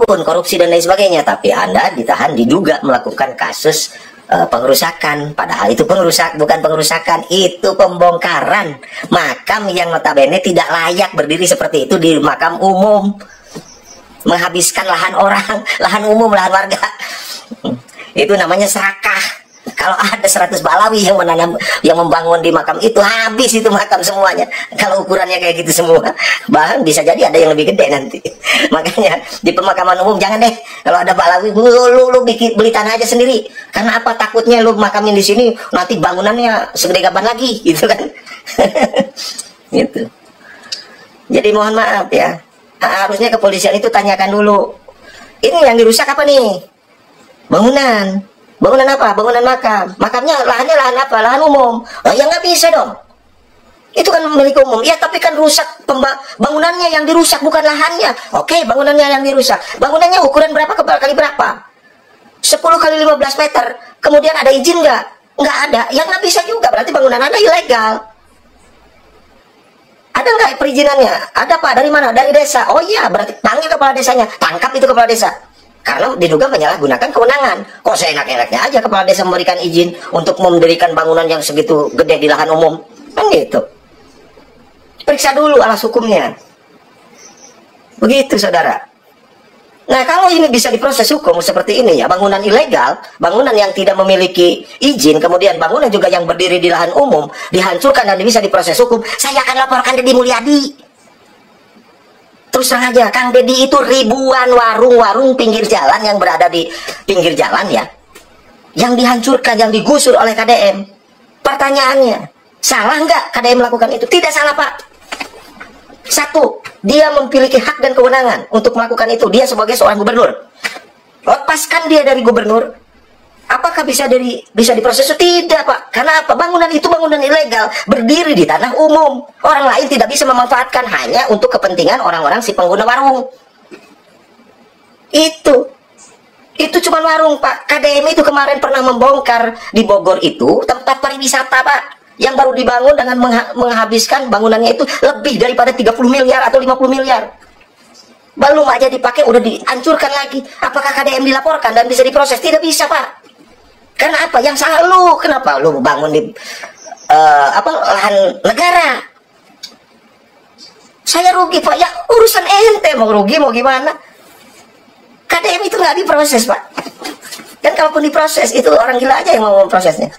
Pun korupsi dan lain sebagainya, tapi Anda ditahan diduga melakukan kasus pengerusakan, padahal itu bukan pengerusakan, itu pembongkaran makam yang notabene tidak layak berdiri seperti itu di makam umum, menghabiskan lahan orang, lahan umum, lahan warga. Itu namanya serakah. Kalau ada 100 Balawi yang menanam, yang membangun di makam itu, habis itu makam semuanya. Kalau ukurannya kayak gitu semua, bahkan bisa jadi ada yang lebih gede nanti. Makanya di pemakaman umum jangan deh. Kalau ada Balawi, lu beli tanah aja sendiri. Karena apa? Takutnya lu makamin di sini, nanti bangunannya segede gaban lagi, gitu kan? Gitu. Jadi mohon maaf ya. Harusnya kepolisian itu tanyakan dulu. Ini yang dirusak apa nih? Bangunan. Bangunan apa? Bangunan makam. Makamnya lahannya lahan apa? Lahan umum. Oh, ya nggak bisa dong. Itu kan milik umum. Ya tapi kan rusak, bangunannya yang dirusak, bukan lahannya. Oke, bangunannya yang dirusak. Bangunannya ukuran berapa kali berapa? 10 kali 15 meter. Kemudian ada izin nggak? Nggak ada. Ya nggak bisa juga. Berarti bangunan Anda ilegal. Ada nggak perizinannya? Ada Pak. Dari mana? Dari desa. Oh iya, berarti panggil kepala desanya. Tangkap itu kepala desa. Karena diduga menyalahgunakan kewenangan. Kok seenak-enaknya aja kepala desa memberikan izin untuk mendirikan bangunan yang segitu gede di lahan umum? Kan gitu. Periksa dulu alas hukumnya. Begitu, saudara. Nah, kalau ini bisa diproses hukum seperti ini ya, bangunan ilegal, bangunan yang tidak memiliki izin, kemudian bangunan juga yang berdiri di lahan umum, dihancurkan dan bisa diproses hukum, saya akan laporkan Deddy Mulyadi. Terus terang aja, Kang Deddy itu ribuan warung-warung pinggir jalan yang berada di pinggir jalan ya, yang dihancurkan, yang digusur oleh KDM. Pertanyaannya, salah nggak KDM melakukan itu? Tidak salah, Pak. Satu, dia memiliki hak dan kewenangan untuk melakukan itu. Dia sebagai seorang gubernur. Lepaskan dia dari gubernur. Apakah bisa diproses? Tidak, Pak. Karena apa? Bangunan itu bangunan ilegal, berdiri di tanah umum. Orang lain tidak bisa memanfaatkan, hanya untuk kepentingan orang-orang si pengguna warung. Itu cuma warung, Pak. KDM itu kemarin pernah membongkar di Bogor itu tempat pariwisata, Pak, yang baru dibangun dengan menghabiskan bangunannya itu lebih daripada 30 miliar atau 50 miliar. Belum aja dipakai udah dihancurkan lagi. Apakah KDM dilaporkan dan bisa diproses? Tidak bisa, Pak. Karena apa? Yang salah lu. Kenapa lu bangun di lahan negara? Saya rugi, Pak. Ya urusan ente, mau rugi mau gimana? KDM itu nggak diproses, Pak. Dan kalaupun diproses, itu orang gila aja yang mau memprosesnya.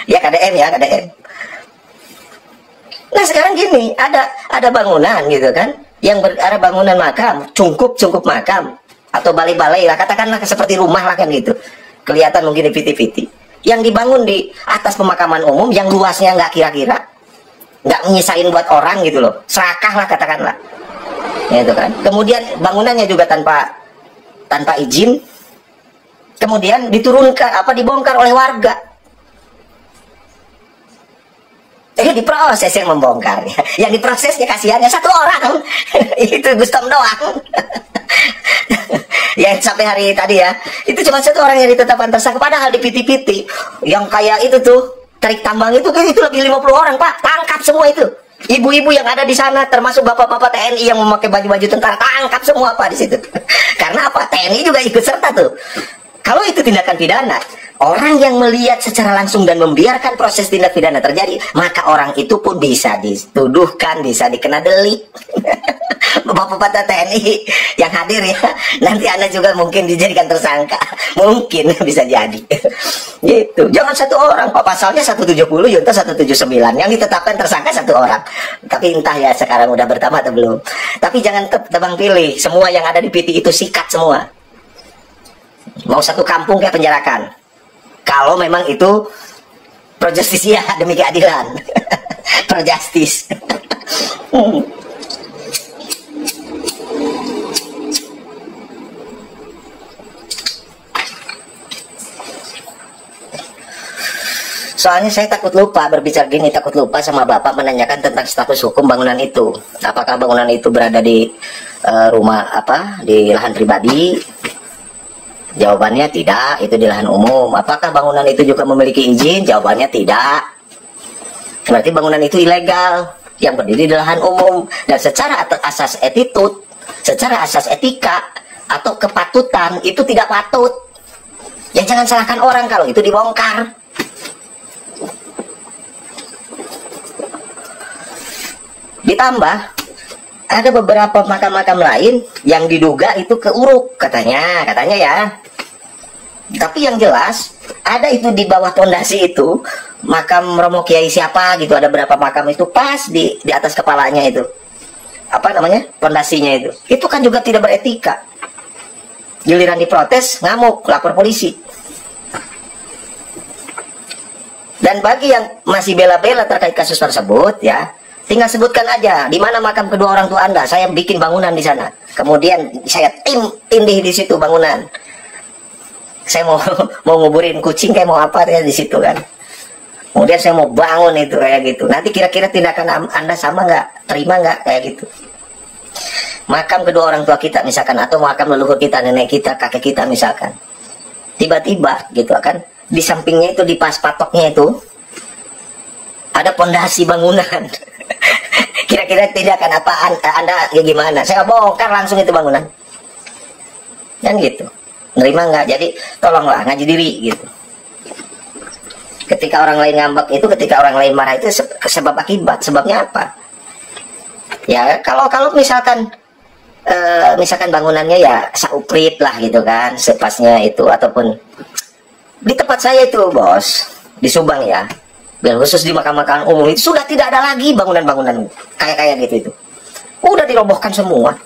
Ya KDM, ya KDM. Nah sekarang gini, ada bangunan gitu kan, yang ada bangunan makam, cungkup makam, atau balai-balai lah, katakanlah seperti rumah lah kan gitu. Kelihatan mungkin di piti-piti yang dibangun di atas pemakaman umum yang luasnya nggak kira-kira, nggak nyisain buat orang gitu loh, serakah lah katakanlah, ya itu kan. Kemudian bangunannya juga tanpa izin, kemudian diturunkan dibongkar oleh warga. Diproses yang membongkar, yang diprosesnya kasihannya satu orang. Itu Gustom doang. Yang sampai hari tadi ya, itu cuma satu orang yang ditetapkan tersangka. Padahal di piti-piti yang kayak itu tuh, tarik tambang itu kan itu lebih 50 orang, Pak. Tangkap semua itu. Ibu-ibu yang ada di sana, termasuk bapak-bapak TNI yang memakai baju-baju tentara, tangkap semua, Pak, di situ. Karena apa? TNI juga ikut serta tuh. Kalau itu tindakan pidana, orang yang melihat secara langsung dan membiarkan proses tindak pidana terjadi, maka orang itu pun bisa dituduhkan, bisa dikena delik. Bapak-bapak TNI yang hadir ya, nanti Anda juga mungkin dijadikan tersangka. Mungkin bisa jadi. Gitu. Jangan satu orang, Pak. Pasalnya 170, Junto 179. Yang ditetapkan tersangka satu orang. Tapi entah ya sekarang udah bertambah atau belum. Tapi jangan tebang pilih. Semua yang ada di PT itu sikat semua. Mau satu kampung kayak penjarakan. Kalau memang itu pro justisia demi keadilan. Pro justice. Soalnya saya takut lupa berbicara gini, takut lupa sama Bapak menanyakan tentang status hukum bangunan itu. Apakah bangunan itu berada di rumah di lahan pribadi? Jawabannya tidak, itu di lahan umum. Apakah bangunan itu juga memiliki izin? Jawabannya tidak. berarti bangunan itu ilegal yang berdiri di lahan umum, dan secara asas attitude, secara asas etika atau kepatutan itu tidak patut. Ya jangan salahkan orang kalau itu dibongkar. Ditambah ada beberapa makam-makam lain yang diduga itu keuruk katanya ya. Tapi yang jelas ada itu di bawah pondasi itu makam Romo Kiai siapa gitu, ada berapa makam itu pas di atas kepalanya itu. Apa namanya? Pondasinya itu. Itu kan juga tidak beretika. Giliran diprotes ngamuk, lapor polisi. Dan bagi yang masih bela-bela terkait kasus tersebut ya, tinggal sebutkan aja di mana makam kedua orang tua Anda. Saya bikin bangunan di sana. Kemudian saya tindih di situ bangunan. Saya mau nguburin kucing kayak mau apa ya di situ kan. Kemudian saya mau bangun itu kayak gitu. Nanti kira-kira tindakan Anda sama nggak? Terima nggak kayak gitu? Makam kedua orang tua kita misalkan, atau makam leluhur kita, nenek kita, kakek kita misalkan. Tiba-tiba gitu kan, di sampingnya itu, di pas patoknya itu ada pondasi bangunan. Kira-kira tindakan apa Anda ya gimana? Saya bongkar langsung itu bangunan. Dan gitu. Nerima nggak? Jadi tolonglah ngaji diri gitu. Ketika orang lain ngambek itu, ketika orang lain marah itu sebab akibat. Sebabnya apa? Ya kalau misalkan misalkan bangunannya ya sauprit lah gitu kan, sepasnya itu, ataupun di tempat saya itu bos di Subang ya, biar khusus di makam-makam umum itu sudah tidak ada lagi bangunan-bangunan kayak gitu itu. Udah dirobohkan semua.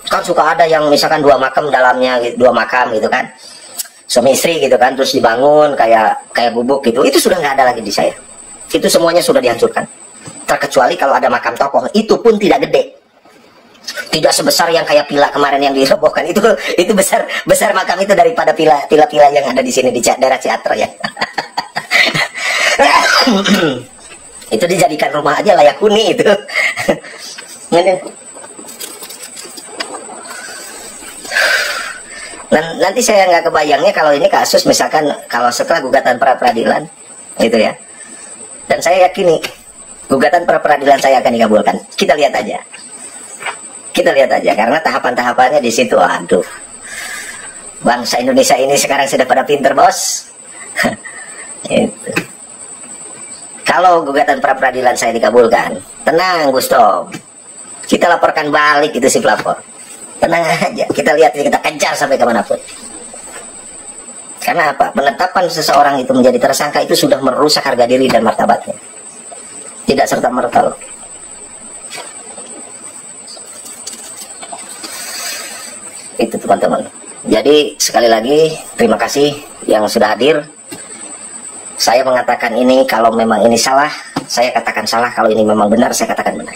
Kan suka ada yang misalkan dua makam dalamnya, dua makam gitu kan, suami istri gitu kan, terus dibangun kayak gubuk gitu. Itu sudah nggak ada lagi di saya. Itu semuanya sudah dihancurkan. Terkecuali kalau ada makam tokoh, itu pun tidak gede, tidak sebesar yang kayak pila kemarin yang dirobohkan. Itu besar makam itu daripada pila yang ada di sini di daerah Ciatra ya. Itu dijadikan rumah aja layak huni itu. Nanti saya nggak kebayangnya kalau ini kasus misalkan kalau setelah gugatan pra peradilan gitu ya, dan saya yakini gugatan pra peradilan saya akan dikabulkan. Kita lihat aja karena tahapan-tahapannya di situ. Aduh, bangsa Indonesia ini sekarang sudah pada pinter bos. Gitu. Kalau gugatan pra peradilan saya dikabulkan, tenang Gusto, kita laporkan balik itu si pelapor. Tenang aja, kita lihat, kita kejar sampai kemanapun. Karena apa? Penetapan seseorang itu menjadi tersangka itu sudah merusak harga diri dan martabatnya. Tidak serta-merta loh. Itu teman-teman. Jadi sekali lagi terima kasih yang sudah hadir. Saya mengatakan ini kalau memang ini salah, saya katakan salah. Kalau ini memang benar, saya katakan benar.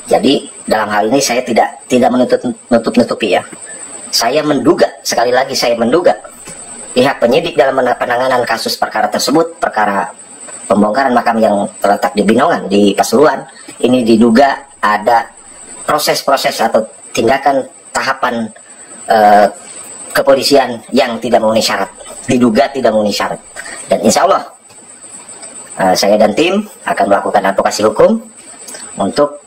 Jadi dalam hal ini saya tidak menutup-nutupi ya. Saya menduga, sekali lagi saya menduga pihak penyidik dalam penanganan kasus perkara tersebut, perkara pembongkaran makam yang terletak di Binongan, di Pasuruan, ini diduga ada proses-proses atau tindakan tahapan kepolisian yang tidak memenuhi syarat, diduga tidak memenuhi syarat. Dan insya Allah saya dan tim akan melakukan advokasi hukum untuk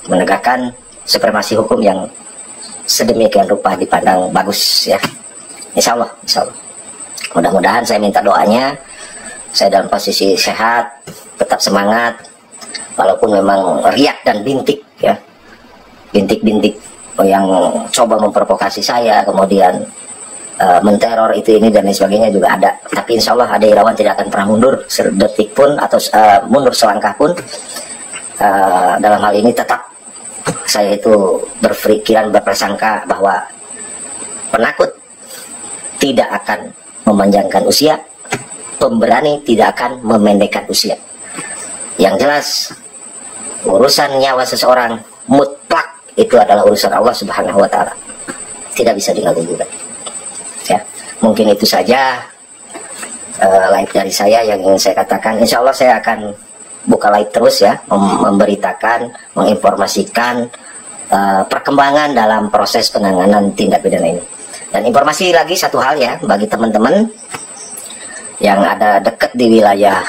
menegakkan supremasi hukum yang sedemikian rupa dipandang bagus ya. Insya Allah. Mudah-mudahan, saya minta doanya, saya dalam posisi sehat, tetap semangat, walaupun memang riak dan bintik ya, bintik-bintik yang coba memprovokasi saya, kemudian menteror itu ini dan lain sebagainya juga ada. Tapi insya Allah ada Irawan tidak akan pernah mundur sedetik pun atau mundur selangkah pun. Dalam hal ini tetap saya itu berpikiran, berprasangka bahwa penakut tidak akan memanjangkan usia, pemberani tidak akan memendekkan usia. Yang jelas urusan nyawa seseorang mutlak itu adalah urusan Allah Subhanahu wa Ta'ala, tidak bisa diganggu-gugat ya. Mungkin itu saja live dari saya yang ingin saya katakan. Insya Allah saya akan buka live terus ya, memberitakan, menginformasikan perkembangan dalam proses penanganan tindak pidana ini. Dan informasi lagi satu hal ya, bagi teman-teman yang ada dekat di wilayah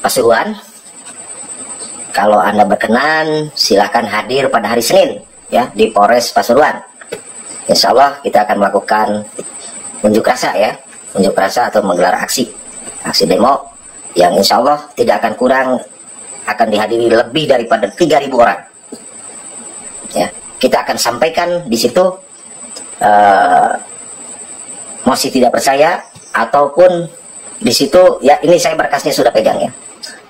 Pasuruan. Kalau Anda berkenan, silakan hadir pada hari Senin ya di Polres Pasuruan. Insya Allah kita akan melakukan unjuk rasa ya, unjuk rasa atau menggelar aksi demo yang insya Allah tidak akan kurang, akan dihadiri lebih daripada 3.000 orang. Ya, kita akan sampaikan di situ mosi tidak percaya ataupun di situ ya, ini saya berkasnya sudah pegang ya,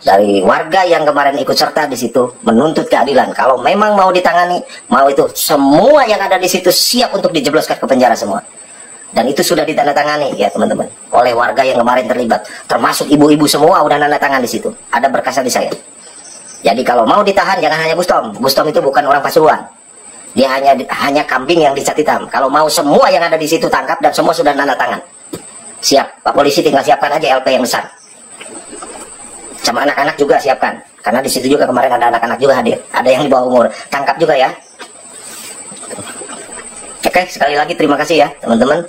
dari warga yang kemarin ikut serta di situ menuntut keadilan. Kalau memang mau ditangani, mau itu semua yang ada di situ siap untuk dijebloskan ke penjara semua. Dan itu sudah ditandatangani ya teman-teman oleh warga yang kemarin terlibat, termasuk ibu-ibu semua udah tanda tangan di situ. Ada berkasnya di saya. Jadi kalau mau ditahan jangan hanya Bustom. Bustom itu bukan orang Pasuruan. Dia hanya kambing yang dicat hitam. Kalau mau semua yang ada di situ tangkap dan semua sudah tanda tangan. Siap, Pak Polisi tinggal siapkan aja LP yang besar. Sama anak-anak juga siapkan, karena di situ juga kemarin ada anak-anak juga hadir, ada yang di bawah umur, tangkap juga ya. Oke, sekali lagi terima kasih ya teman-teman.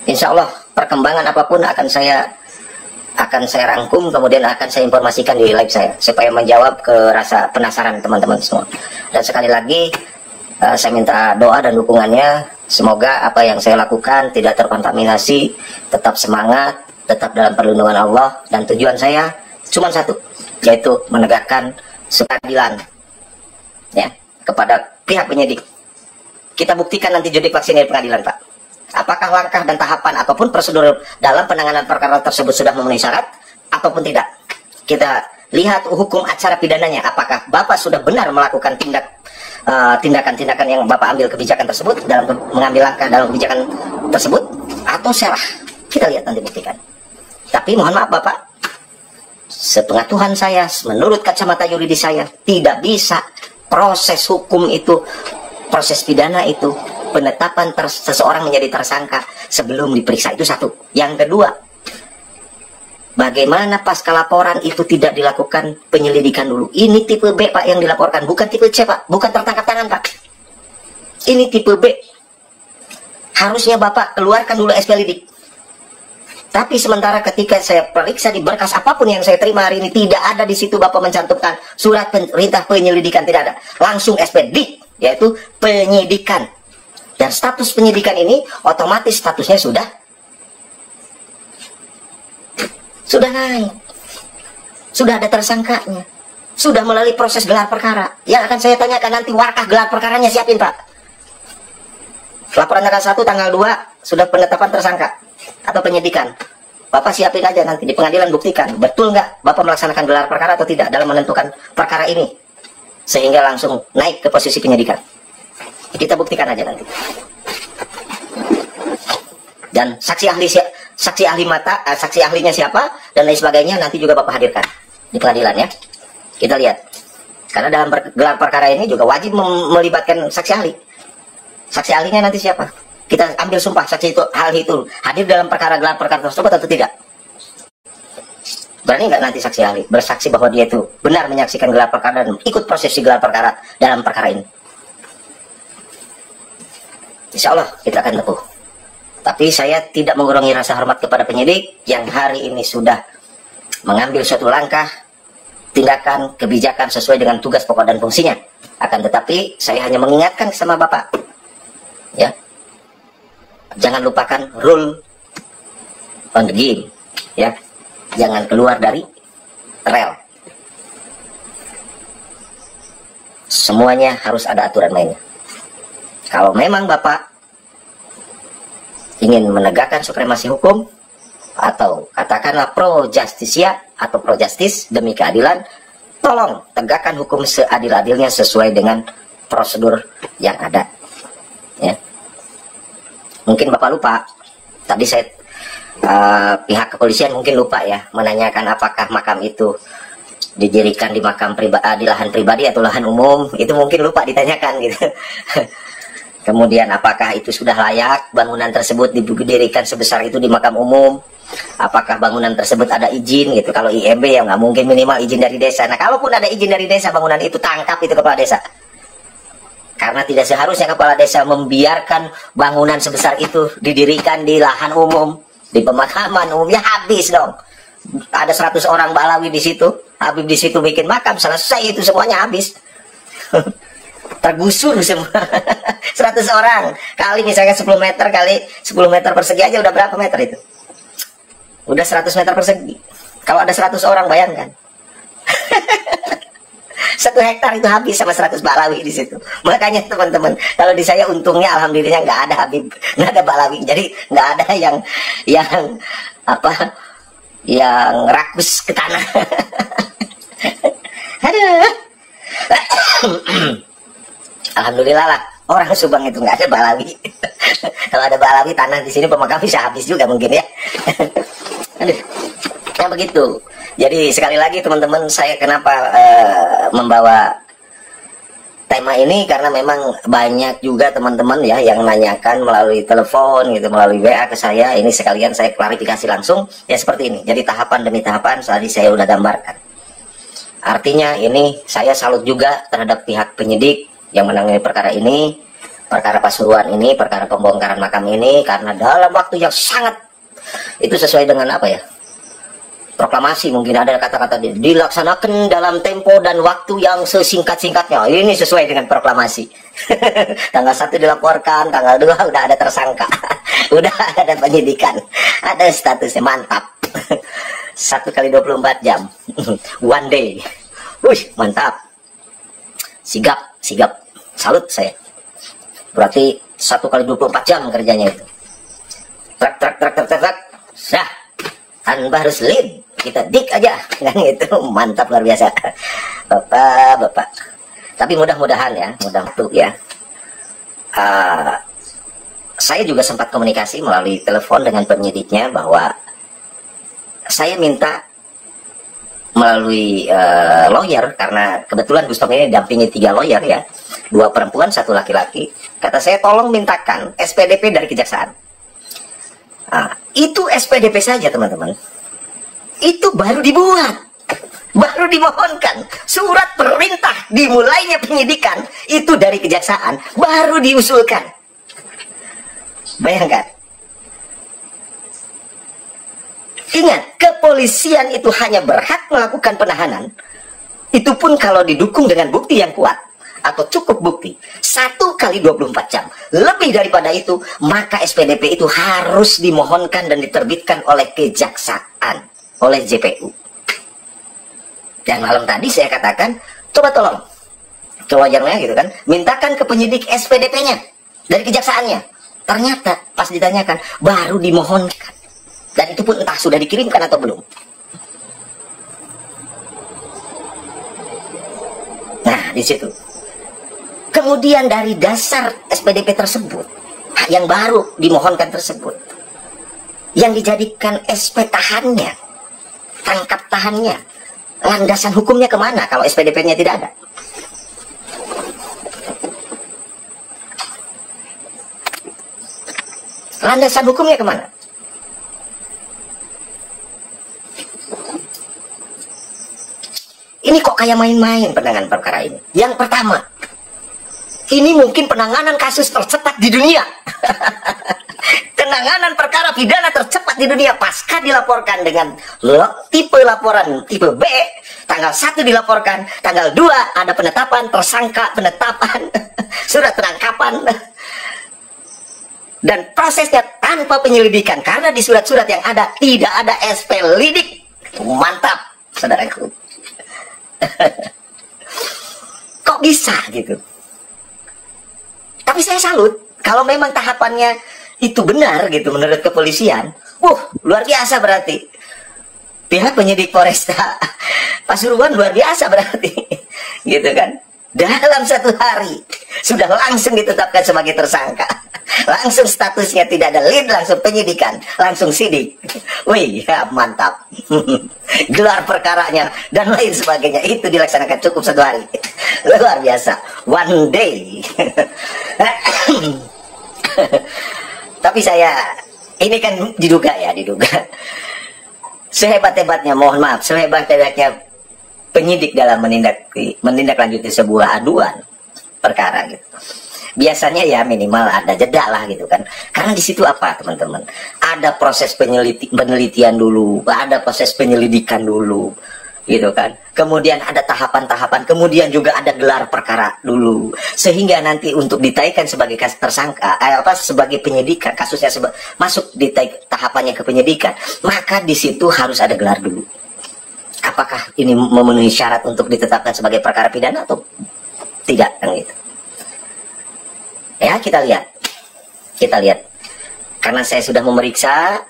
Insya Allah perkembangan apapun akan saya rangkum, kemudian akan saya informasikan di live saya supaya menjawab ke rasa penasaran teman-teman semua. Dan sekali lagi saya minta doa dan dukungannya, semoga apa yang saya lakukan tidak terkontaminasi, tetap semangat, tetap dalam perlindungan Allah, dan tujuan saya cuma satu, yaitu menegakkan keadilan ya kepada pihak penyidik. Kita buktikan nanti judik vaksin dari pengadilan, Pak. Apakah langkah dan tahapan ataupun prosedur dalam penanganan perkara tersebut sudah memenuhi syarat ataupun tidak. Kita lihat hukum acara pidananya, apakah Bapak sudah benar melakukan tindakan-tindakan yang Bapak ambil kebijakan tersebut, dalam mengambil langkah dalam kebijakan tersebut, atau salah. Kita lihat nanti buktikan. Tapi mohon maaf Bapak, sepengetahuan saya, menurut kacamata yuridis saya, tidak bisa proses hukum itu, proses pidana itu, penetapan seseorang menjadi tersangka sebelum diperiksa, itu satu. Yang kedua, bagaimana pasca laporan itu tidak dilakukan penyelidikan dulu. Ini tipe B Pak yang dilaporkan, bukan tipe C Pak, bukan tertangkap tangan Pak. Ini tipe B. Harusnya Bapak keluarkan dulu SP lidik. Tapi sementara ketika saya periksa di berkas apapun yang saya terima hari ini, tidak ada di situ Bapak mencantumkan surat perintah penyelidikan, tidak ada. Langsung SP dik, yaitu penyidikan. Dan status penyidikan ini otomatis statusnya sudah naik. Sudah ada tersangkanya. Sudah melalui proses gelar perkara. Yang akan saya tanyakan nanti, warkah gelar perkaranya siapin Pak. Laporan tanggal 1, tanggal 2 sudah penetapan tersangka atau penyidikan. Bapak siapin aja nanti di pengadilan, buktikan betul nggak Bapak melaksanakan gelar perkara atau tidak dalam menentukan perkara ini, sehingga langsung naik ke posisi penyidikan. Kita buktikan aja nanti. Dan saksi ahli mata, saksi ahlinya siapa dan lain sebagainya nanti juga Bapak hadirkan di pengadilan ya. Kita lihat, karena dalam gelar perkara ini juga wajib melibatkan saksi ahli. Saksi ahlinya nanti siapa? Kita ambil sumpah saksi itu, hal itu hadir dalam gelar perkara tersebut atau tidak. Berani nggak nanti saksi ahli bersaksi bahwa dia itu benar menyaksikan gelar perkara dan ikut prosesi gelar perkara dalam perkara ini? Insya Allah kita akan tempuh. Tapi saya tidak mengurangi rasa hormat kepada penyidik yang hari ini sudah mengambil suatu langkah, tindakan, kebijakan sesuai dengan tugas pokok dan fungsinya. Akan tetapi saya hanya mengingatkan sama Bapak, ya, jangan lupakan rule on the game, ya, jangan keluar dari rel. Semuanya harus ada aturan mainnya. Kalau memang Bapak ingin menegakkan supremasi hukum atau katakanlah pro justisia atau pro justice demi keadilan, tolong tegakkan hukum seadil-adilnya sesuai dengan prosedur yang ada. Ya. Mungkin Bapak lupa, tadi saya pihak kepolisian mungkin lupa ya menanyakan apakah makam itu didirikan di di lahan pribadi atau lahan umum, itu mungkin lupa ditanyakan gitu. Kemudian apakah itu sudah layak bangunan tersebut didirikan sebesar itu di makam umum? Apakah bangunan tersebut ada izin gitu? Kalau IMB ya nggak mungkin, minimal izin dari desa. Nah kalaupun ada izin dari desa, bangunan itu tangkap itu kepala desa. Karena tidak seharusnya kepala desa membiarkan bangunan sebesar itu didirikan di lahan umum, di pemakaman umum, ya habis dong. Ada 100 orang Balawi di situ, Habib di situ bikin makam, selesai itu semuanya habis. Tergusur semua. 100 orang kali misalnya 10 meter kali 10 meter persegi aja udah berapa meter itu? Udah 100 meter persegi. Kalau ada 100 orang bayangkan. 1 hektar itu habis sama 100 Balawi di situ. Makanya teman-teman, kalau di saya untungnya alhamdulillah nggak ada Habib, nggak ada Balawi. Jadi nggak ada yang apa yang rakus ke tanah. Aduh. Alhamdulillah lah, orang Subang itu nggak ada Balawi. Kalau ada Balawi tanah di sini pemakam bisa habis juga mungkin ya. Aduh, yang begitu. Jadi sekali lagi teman-teman, saya kenapa membawa tema ini karena memang banyak juga teman-teman ya yang nanyakan melalui telepon gitu, melalui WA ke saya. Ini sekalian saya klarifikasi langsung ya seperti ini. Jadi tahapan demi tahapan tadi saya udah gambarkan. Artinya ini saya salut juga terhadap pihak penyidik yang menangani perkara ini, perkara Pasuruan ini, perkara pembongkaran makam ini, karena dalam waktu yang sangat itu sesuai dengan apa ya? Proklamasi, mungkin ada kata-kata dilaksanakan dalam tempo dan waktu yang sesingkat-singkatnya. Ini sesuai dengan proklamasi. Tanggal 1 dilaporkan, tanggal 2 udah ada tersangka. Udah ada penyidikan. Ada statusnya, mantap. 1 kali 24 jam. One day. Wih, mantap. Sigap. Salut saya. Berarti 1 kali 24 jam kerjanya itu. Trak. Sah. Tanpa harus lead. Kita dik aja, kan itu mantap luar biasa, bapak. Tapi mudah-mudahan ya, saya juga sempat komunikasi melalui telepon dengan penyidiknya bahwa saya minta melalui lawyer, karena kebetulan Gustaf ini dampingi 3 lawyer ya, 2 perempuan 1 laki-laki. Kata saya tolong mintakan SPDP dari kejaksaan. Itu SPDP saja teman-teman. Itu baru dibuat, baru dimohonkan surat perintah dimulainya penyidikan itu dari kejaksaan, baru diusulkan. Bayangkan. Ingat, kepolisian itu hanya berhak melakukan penahanan, itu pun kalau didukung dengan bukti yang kuat atau cukup bukti. 1 kali 24 jam. Lebih daripada itu, maka SPDP itu harus dimohonkan dan diterbitkan oleh kejaksaan, oleh JPU. Dan malam tadi saya katakan, coba tolong ke lawyernya gitu kan, mintakan ke penyidik SPDP-nya dari kejaksaannya. Ternyata pas ditanyakan baru dimohonkan, dan itu pun entah sudah dikirimkan atau belum. Nah di situ. Kemudian dari dasar SPDP tersebut yang baru dimohonkan tersebut, yang dijadikan SP tahannya, tangkap tahannya, landasan hukumnya kemana kalau SPDP-nya tidak ada? Landasan hukumnya kemana? Ini kok kayak main-main penanganan perkara ini. Yang pertama, ini mungkin penanganan kasus tercepat di dunia. Penanganan perkara pidana tercepat di dunia pasca dilaporkan dengan tipe laporan tipe B, tanggal 1 dilaporkan, tanggal 2 ada penetapan tersangka, penetapan surat penangkapan, dan prosesnya tanpa penyelidikan karena di surat-surat yang ada tidak ada SP lidik. Mantap saudaraku. Kok bisa gitu? Tapi saya salut kalau memang tahapannya itu benar gitu menurut kepolisian. Luar biasa berarti. Pihak penyidik Polresta Pasuruan luar biasa berarti. Gitu kan. Dalam 1 hari sudah langsung ditetapkan sebagai tersangka. Langsung statusnya tidak ada lead, langsung penyidikan, langsung sidik. Wih, ya mantap. Gelar perkaranya dan lain sebagainya itu dilaksanakan cukup 1 hari. Luar biasa. One day. Tapi saya, ini kan diduga. Sehebat-hebatnya, mohon maaf, sehebat-hebatnya penyidik dalam menindaklanjuti sebuah aduan perkara gitu. Biasanya ya minimal ada jeda lah gitu kan. Karena di situ apa teman-teman? Ada proses penelitian dulu, ada proses penyelidikan dulu, gitu kan. Kemudian ada tahapan-tahapan, kemudian juga ada gelar perkara dulu, sehingga nanti untuk ditaikan sebagai tersangka, sebagai penyidikan, kasusnya masuk di tahapannya ke penyidikan, maka di situ harus ada gelar dulu. Apakah ini memenuhi syarat untuk ditetapkan sebagai perkara pidana atau tidak, kan gitu. Ya, kita lihat. Karena saya sudah memeriksa,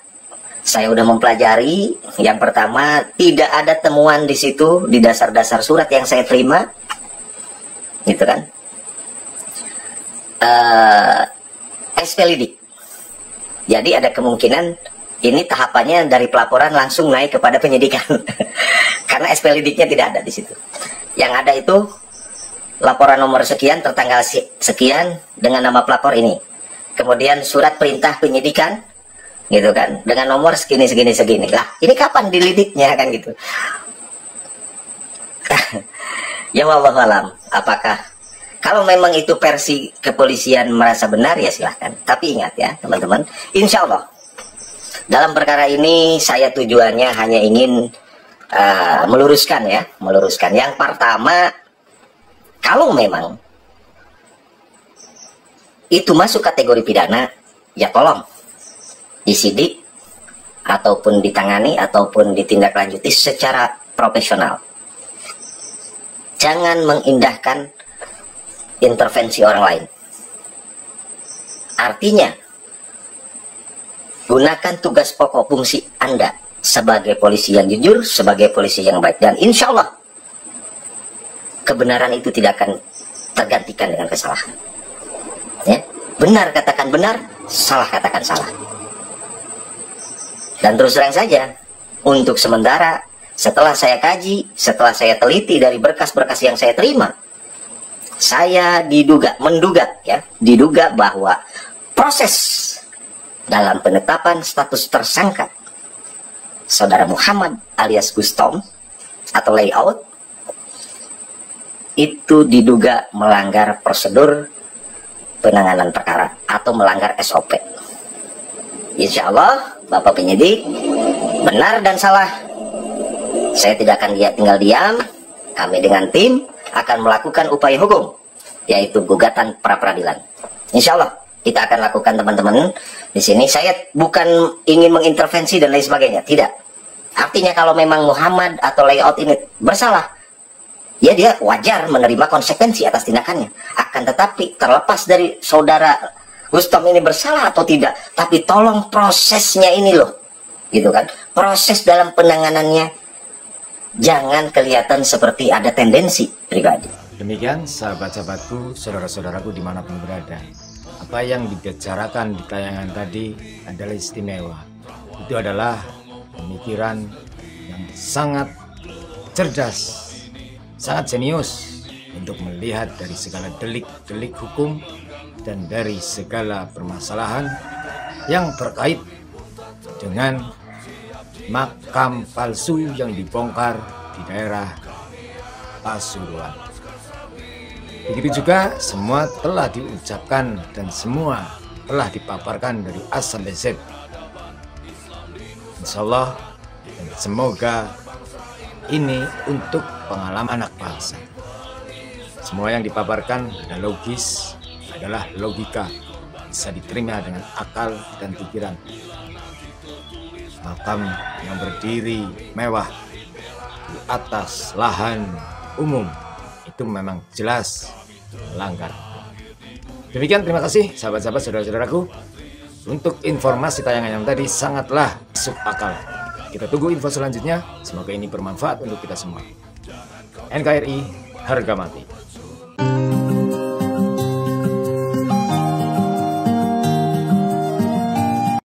saya sudah mempelajari. Yang pertama, tidak ada temuan di situ di dasar-dasar surat yang saya terima, gitu kan. SP lidik. Jadi ada kemungkinan ini tahapannya dari pelaporan langsung naik kepada penyidikan. Karena SP lidiknya tidak ada di situ. Yang ada itu laporan nomor sekian tertanggal sekian dengan nama pelapor ini. Kemudian surat perintah penyidikan, gitu kan, dengan nomor segini. Lah, ini kapan dilidiknya, kan gitu. Ya wallahu alam, apakah kalau memang itu versi kepolisian merasa benar, ya silahkan. Tapi ingat ya teman-teman, insya Allah dalam perkara ini saya tujuannya hanya ingin meluruskan. Yang pertama, kalau memang itu masuk kategori pidana, ya tolong disidik ataupun ditangani ataupun ditindaklanjuti secara profesional. Jangan mengindahkan intervensi orang lain. Artinya, gunakan tugas pokok fungsi Anda sebagai polisi yang jujur, sebagai polisi yang baik, dan insya Allah kebenaran itu tidak akan tergantikan dengan kesalahan. Ya, benar katakan benar, salah katakan salah. Dan terus terang saja, untuk sementara, setelah saya kaji, setelah saya teliti dari berkas-berkas yang saya terima, saya diduga bahwa proses dalam penetapan status tersangka Saudara Muhammad alias Gustom atau Layout itu diduga melanggar prosedur penanganan perkara atau melanggar SOP. Insya Allah, Bapak penyidik, benar dan salah, saya tidak akan tinggal diam. Kami dengan tim akan melakukan upaya hukum, yaitu gugatan pra peradilan. Insya Allah kita akan lakukan, teman-teman. Di sini saya bukan ingin mengintervensi dan lain sebagainya, tidak. Artinya kalau memang Muhammad atau Layout ini bersalah, ya dia wajar menerima konsekuensi atas tindakannya. Akan tetapi terlepas dari saudara Gustom ini bersalah atau tidak, tapi tolong prosesnya ini loh, gitu kan. Proses dalam penanganannya jangan kelihatan seperti ada tendensi pribadi. Demikian sahabat-sahabatku, saudara-saudaraku dimanapun berada, apa yang dibicarakan di tayangan tadi adalah istimewa. Itu adalah pemikiran yang sangat cerdas, sangat jenius untuk melihat dari segala delik-delik hukum dan dari segala permasalahan yang terkait dengan makam palsu yang dibongkar di daerah Pasuruan. Begitu juga semua telah diucapkan dan semua telah dipaparkan dari A sampai Z. Insya Allah, dan semoga ini untuk pengalaman anak bangsa. Semua yang dipaparkan adalah logis, adalah logika, bisa diterima dengan akal dan pikiran. Makam yang berdiri mewah di atas lahan umum itu memang jelas melanggar. Demikian, terima kasih sahabat-sahabat, saudara-saudaraku. Untuk informasi tayangan yang tadi sangatlah masuk akal. Kita tunggu info selanjutnya. Semoga ini bermanfaat untuk kita semua. NKRI harga mati.